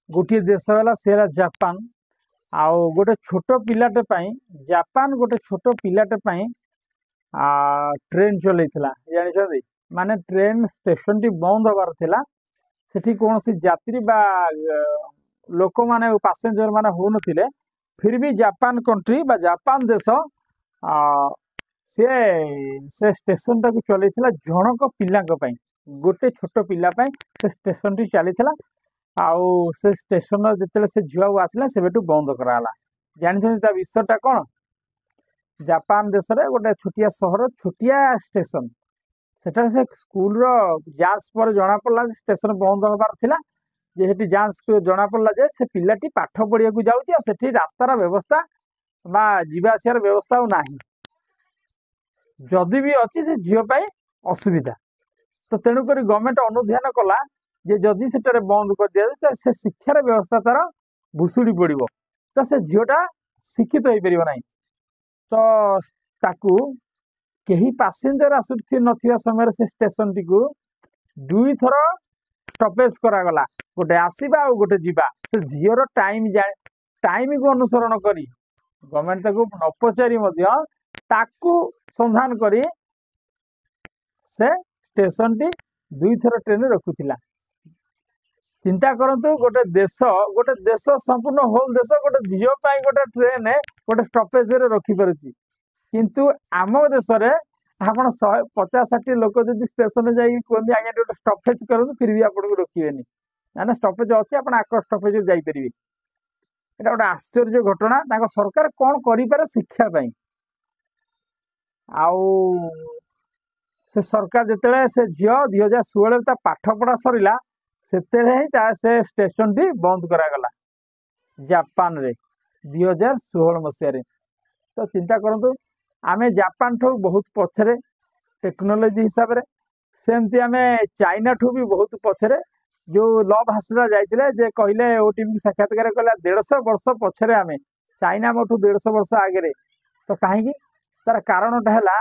गोटे देश है सी है जापान। आउ गोटे छोट पिलाटे जापान गोटे छोट पिलाटे ट्रेन चलता जानी माने ट्रेन स्टेशन टी बंद हबार थिला सेठी कौन सी यात्री बा लोक माने पैसेंजर माने हो नथिले फिर भी जापान कंट्री बा जापान देश से से स्टेशन टाक चलता जनक पिला गोटे छोट पिला से स्टेशन टी चली आउ से स्टेशन जिते से झुआ आसला से बंद कराला जानते विषयटा कौन जापान देश में गोटे छोटिया सहर छोटिया स्टेशन सेटा से स्कूल जांच पर जना पड़ा स्टेशन बंद हबार थिला जे सेठी जांच जना पड़ा जे से पिलाटी पाठ पढ़िया जाऊँगी सेठी रास्तार व्यवस्था बा जीवा आसार व्यवस्था नहीं जदि भी अच्छी से झील असुविधा तो तेणुक गवर्नमेंट अनुधान कला जे जदि से बंद कर दिया से शिक्षार व्यवस्था तार भुशुड़ी पड़ो तो से झीलटा शिक्षित हो पार ना तो ताकू कहीं पैसेंजर आसु नथिया समय से स्टेशन टी को दुई थर स्टपेज करागला गोटे आसवा आ गोटे जीवा से झीर टाइम टाइम को अनुसरण करी गवर्नमेंट ताकू न पचारि ताकू संधान करी से स्टेशन टी दुई थर ट्रेन रखुला चिंता करंतु गोटे देश संपूर्ण होल देश गोटे झील गोटे ट्रेन गोटे स्टपेज रखी पारुची किंतु आम देश में आप 150-60 लोक जब स्टेशन जाइए कहते आज्ञा गोटे स्टपेज करूँ फिर भी आपको रोकबे ना स्टपेज अच्छे आप आक स्टपेज जापर यहाँ गोटे आश्चर्य घटना सरकार कौन करे शिक्षापी आउ से सरकार जिते से झील 2016 पाठ पढ़ा सरला से स्टेशन टी बंद करागला जापान रे 2016 मसीह तो चिंता करूँ आमे जापान ठू बहुत पछरे टेक्नोलोजी हिसाब से सेमती आमे चाइना ठू भी बहुत पछरे जो लव हासिला जाइए जे कहले ओटीवी साक्षात्कार कहला 150 वर्ष पछरे आमे चाइना मोठू 150 वर्ष आगे तो कहीं तार कारणटा है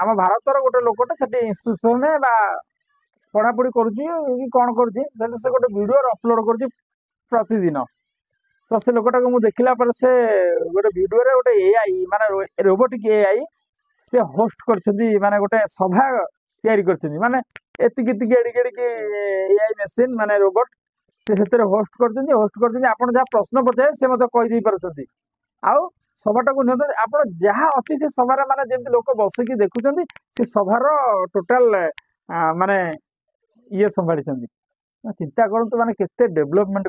आम भारतर गोटे लोकटे से इंस्टीट्यूशन पढ़ापढ़ी करुच्ची कौन कर गोटे वीडियो अपलोड कर प्रतिदिन तो से लोकटा को देखला पर से गोटे वीडियो रे गोटे एआई माने रोबोटिक एआई से होस्ट करछथि माने गोटे सभा तैयारी करछथि माने एतिक एडिक एआई मशीन माने रोबोट से सेतरे होस्ट करछथि आपण जहाँ प्रश्न पचारे से मते कहि दै परछथि आउ सभाटा को नियंत्रण आपण जहाँ अच्छी से सभार माने जेमति लोक बसिकी देखुछथि से सभार टोटल माने ये संभाली चिंता करते माने केते डेवलपमेंट